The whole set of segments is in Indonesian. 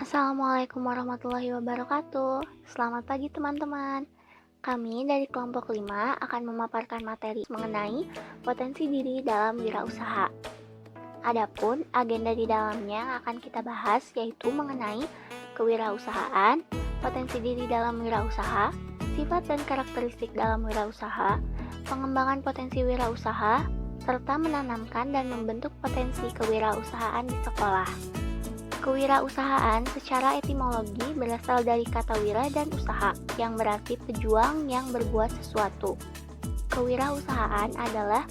Assalamualaikum warahmatullahi wabarakatuh. Selamat pagi teman-teman. Kami dari kelompok 5 akan memaparkan materi mengenai potensi diri dalam wirausaha. Adapun agenda di dalamnya yang akan kita bahas yaitu mengenai kewirausahaan, potensi diri dalam wirausaha, sifat dan karakteristik dalam wirausaha, pengembangan potensi wirausaha, serta menanamkan dan membentuk potensi kewirausahaan di sekolah. Kewirausahaan secara etimologi berasal dari kata wira dan usaha, yang berarti pejuang yang berbuat sesuatu. Kewirausahaan adalah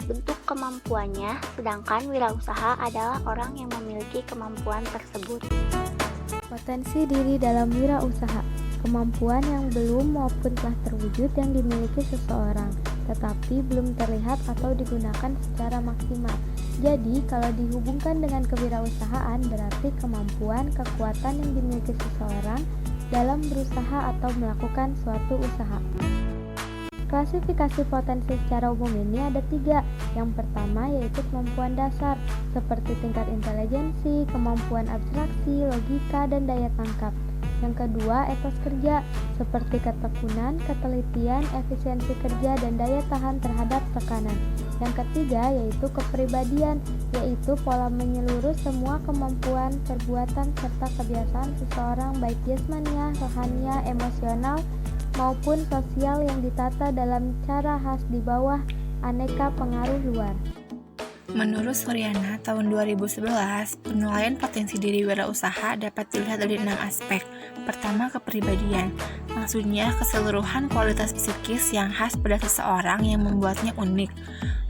bentuk kemampuannya, sedangkan wirausaha adalah orang yang memiliki kemampuan tersebut. Potensi diri dalam wirausaha, kemampuan yang belum maupun telah terwujud yang dimiliki seseorang, tetapi belum terlihat atau digunakan secara maksimal. Jadi, kalau dihubungkan dengan kewirausahaan, berarti kemampuan, kekuatan yang dimiliki seseorang dalam berusaha atau melakukan suatu usaha. Klasifikasi potensi secara umum ini ada 3. Yang pertama yaitu kemampuan dasar, seperti tingkat intelijensi, kemampuan abstraksi, logika, dan daya tangkap. Yang kedua, etos kerja, seperti ketekunan, ketelitian, efisiensi kerja, dan daya tahan terhadap tekanan. Yang ketiga, yaitu kepribadian, yaitu pola menyeluruh semua kemampuan, perbuatan, serta kebiasaan seseorang baik jasmania, rohania, emosional, maupun sosial yang ditata dalam cara khas di bawah aneka pengaruh luar. Menurut Suryana tahun 2011, penilaian potensi diri wirausaha dapat dilihat dari 6 aspek. Pertama, kepribadian. Maksudnya, keseluruhan kualitas psikis yang khas pada seseorang yang membuatnya unik.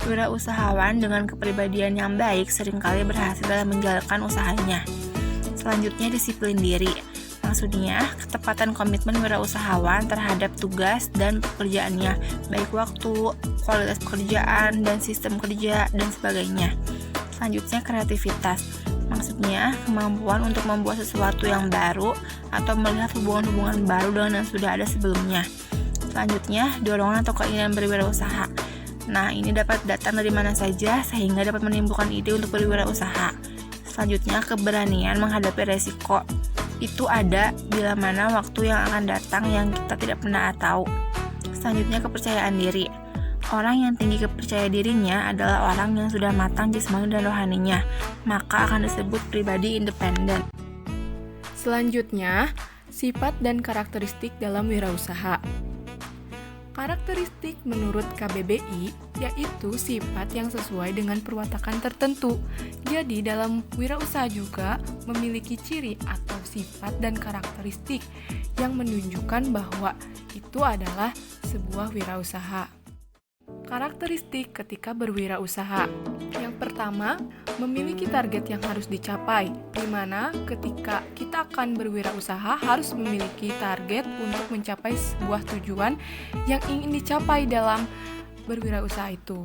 Wirausahawan dengan kepribadian yang baik seringkali berhasil dalam menjalankan usahanya. Selanjutnya, disiplin diri. Maksudnya, ketepatan komitmen wirausahawan terhadap tugas dan pekerjaannya, baik waktu, kualitas pekerjaan, dan sistem kerja, dan sebagainya. Selanjutnya, kreativitas. Maksudnya, kemampuan untuk membuat sesuatu yang baru atau melihat hubungan-hubungan baru dengan yang sudah ada sebelumnya. Selanjutnya, dorongan atau keinginan berwirausaha. Nah, ini dapat datang dari mana saja sehingga dapat menimbulkan ide untuk berwirausaha. Selanjutnya, keberanian menghadapi resiko. Itu ada bila mana waktu yang akan datang yang kita tidak pernah tahu. Selanjutnya, kepercayaan diri. Orang yang tinggi kepercayaan dirinya adalah orang yang sudah matang jasmani dan rohaninya, maka akan disebut pribadi independen. Selanjutnya, sifat dan karakteristik dalam wirausaha. Karakteristik menurut KBBI yaitu sifat yang sesuai dengan perwatakan tertentu. Jadi dalam wirausaha juga memiliki ciri atau sifat dan karakteristik yang menunjukkan bahwa itu adalah sebuah wirausaha. Karakteristik ketika berwirausaha. Yang pertama, memiliki target yang harus dicapai, di mana ketika kita akan berwirausaha harus memiliki target untuk mencapai sebuah tujuan yang ingin dicapai dalam berwirausaha itu.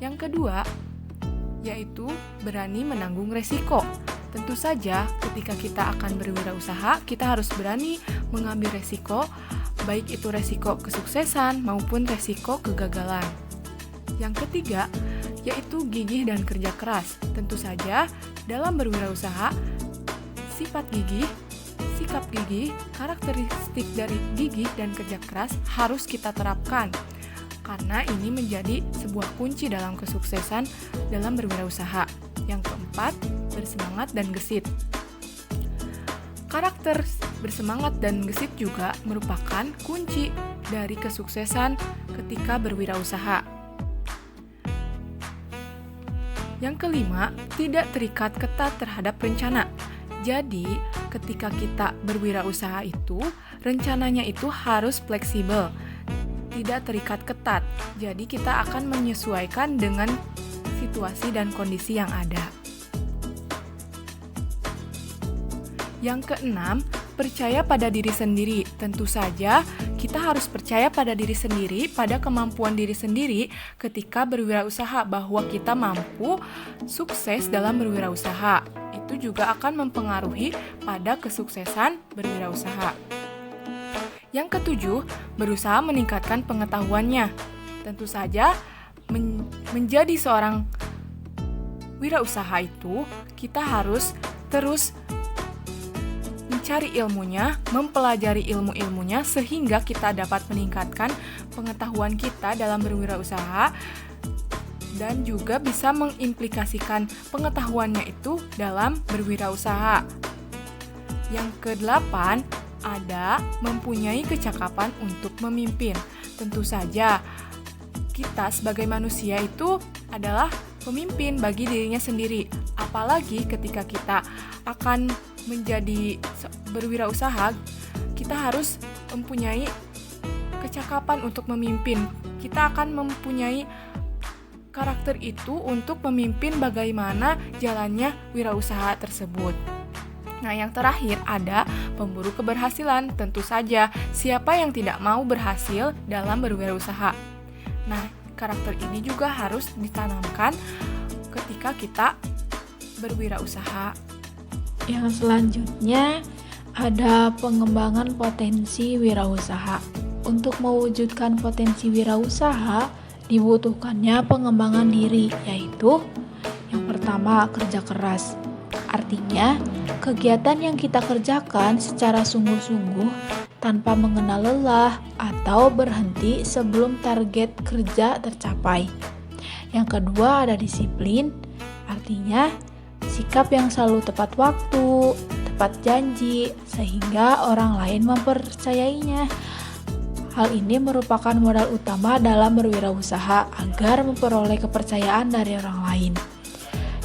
Yang kedua, yaitu berani menanggung resiko. Tentu saja ketika kita akan berwirausaha, kita harus berani mengambil resiko, baik itu resiko kesuksesan maupun resiko kegagalan. Yang ketiga, yaitu gigih dan kerja keras. Tentu saja dalam berwirausaha, sifat gigih, sikap gigih, karakteristik dari gigih dan kerja keras harus kita terapkan. Karena ini menjadi sebuah kunci dalam kesuksesan dalam berwirausaha. Yang keempat, bersemangat dan gesit. Karakter bersemangat dan gesit juga merupakan kunci dari kesuksesan ketika berwirausaha. Yang kelima, tidak terikat ketat terhadap rencana. Jadi, ketika kita berwirausaha itu, rencananya itu harus fleksibel, tidak terikat ketat. Jadi, kita akan menyesuaikan dengan situasi dan kondisi yang ada. Yang keenam, percaya pada diri sendiri. Tentu saja, kita harus percaya pada diri sendiri, pada kemampuan diri sendiri ketika berwirausaha, bahwa kita mampu sukses dalam berwirausaha. Itu juga akan mempengaruhi pada kesuksesan berwirausaha. Yang ketujuh, berusaha meningkatkan pengetahuannya. Tentu saja, menjadi seorang wirausaha itu, kita harus terus mencari ilmunya, mempelajari ilmu-ilmunya sehingga kita dapat meningkatkan pengetahuan kita dalam berwirausaha dan juga bisa mengimplikasikan pengetahuannya itu dalam berwirausaha. Yang ke-8, ada mempunyai kecakapan untuk memimpin. Tentu saja, kita sebagai manusia itu adalah pemimpin bagi dirinya sendiri. Apalagi ketika kita akan menjadi berwirausaha, kita harus mempunyai kecakapan untuk memimpin. Kita akan mempunyai karakter itu untuk memimpin bagaimana jalannya wirausaha tersebut. Nah, yang terakhir ada pemburu keberhasilan. Tentu saja, siapa yang tidak mau berhasil dalam berwirausaha. Nah, karakter ini juga harus ditanamkan ketika kita berwirausaha. Yang selanjutnya ada pengembangan potensi wirausaha. Untuk mewujudkan potensi wirausaha, dibutuhkannya pengembangan diri, yaitu yang pertama, kerja keras. Artinya, kegiatan yang kita kerjakan secara sungguh-sungguh tanpa mengenal lelah atau berhenti sebelum target kerja tercapai. Yang kedua, ada disiplin. Artinya, sikap yang selalu tepat waktu, tepat janji, sehingga orang lain mempercayainya. Hal ini merupakan modal utama dalam berwirausaha agar memperoleh kepercayaan dari orang lain.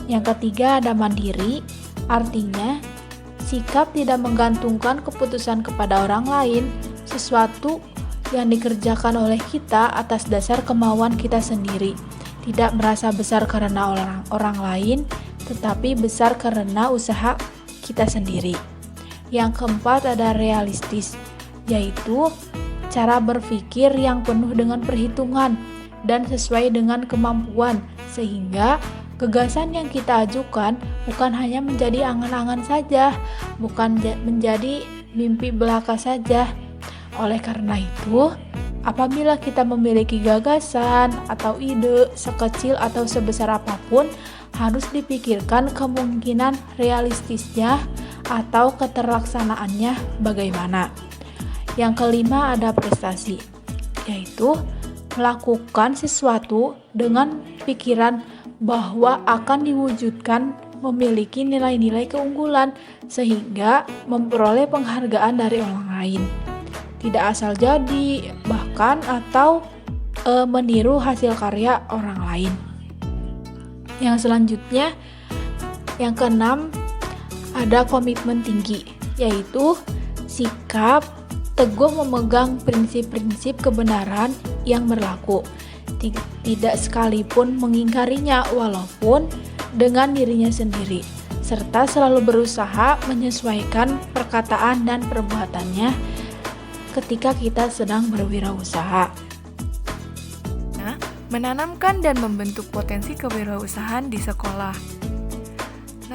Yang ketiga, ada mandiri. Artinya, sikap tidak menggantungkan keputusan kepada orang lain, sesuatu yang dikerjakan oleh kita atas dasar kemauan kita sendiri. Tidak merasa besar karena orang lain, tetapi besar karena usaha kita sendiri. Yang keempat, ada realistis, yaitu cara berpikir yang penuh dengan perhitungan dan sesuai dengan kemampuan, sehingga gagasan yang kita ajukan bukan hanya menjadi angan-angan saja, bukan menjadi mimpi belaka saja. Oleh karena itu, apabila kita memiliki gagasan atau ide sekecil atau sebesar apapun, harus dipikirkan kemungkinan realistisnya atau keterlaksanaannya bagaimana. Yang kelima, ada prestasi, yaitu melakukan sesuatu dengan pikiran bahwa akan diwujudkan memiliki nilai-nilai keunggulan sehingga memperoleh penghargaan dari orang lain. Tidak asal jadi, bahkan atau meniru hasil karya orang lain. Yang selanjutnya, yang keenam, ada komitmen tinggi, yaitu sikap teguh memegang prinsip-prinsip kebenaran yang berlaku, tidak sekalipun mengingkarinya walaupun dengan dirinya sendiri, serta selalu berusaha menyesuaikan perkataan dan perbuatannya ketika kita sedang berwirausaha. Nah, menanamkan dan membentuk potensi kewirausahaan di sekolah.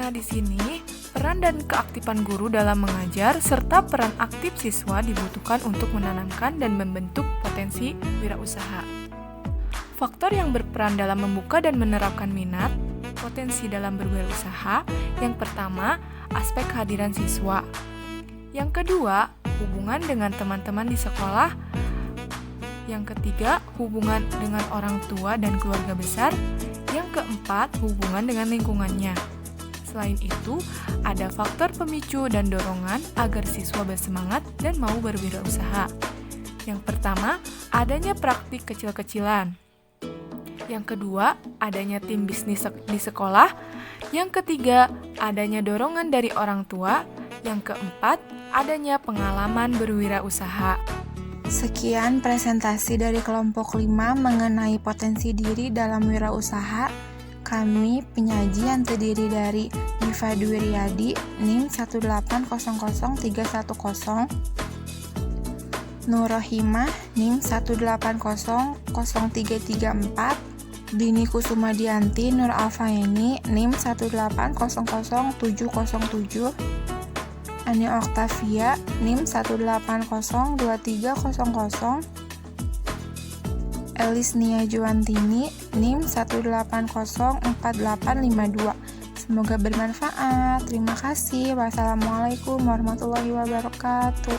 Nah, di sini peran dan keaktifan guru dalam mengajar serta peran aktif siswa dibutuhkan untuk menanamkan dan membentuk potensi wirausaha. Faktor yang berperan dalam membuka dan menerapkan minat potensi dalam berwirausaha, yang pertama, aspek kehadiran siswa. Yang kedua, hubungan dengan teman-teman di sekolah. Yang ketiga, hubungan dengan orang tua dan keluarga besar. Yang keempat, hubungan dengan lingkungannya. Selain itu, ada faktor pemicu dan dorongan agar siswa bersemangat dan mau berwirausaha. Yang pertama, adanya praktik kecil-kecilan. Yang kedua, adanya tim bisnis di sekolah. Yang ketiga, adanya dorongan dari orang tua. Yang keempat, adanya pengalaman berwirausaha. Sekian presentasi dari kelompok 5 mengenai potensi diri dalam wirausaha. Kami penyaji yang terdiri dari Diva Dwi Riyadi, NIM 1800310, Nurrohimah, NIM 1800334, Dini Kusumadianti Nur Alfaeni, NIM 1800707, Ani Oktavia, NIM 1802300, Elis Nia Juantini, NIM 1804852. Semoga bermanfaat. Terima kasih. Wassalamualaikum warahmatullahi wabarakatuh.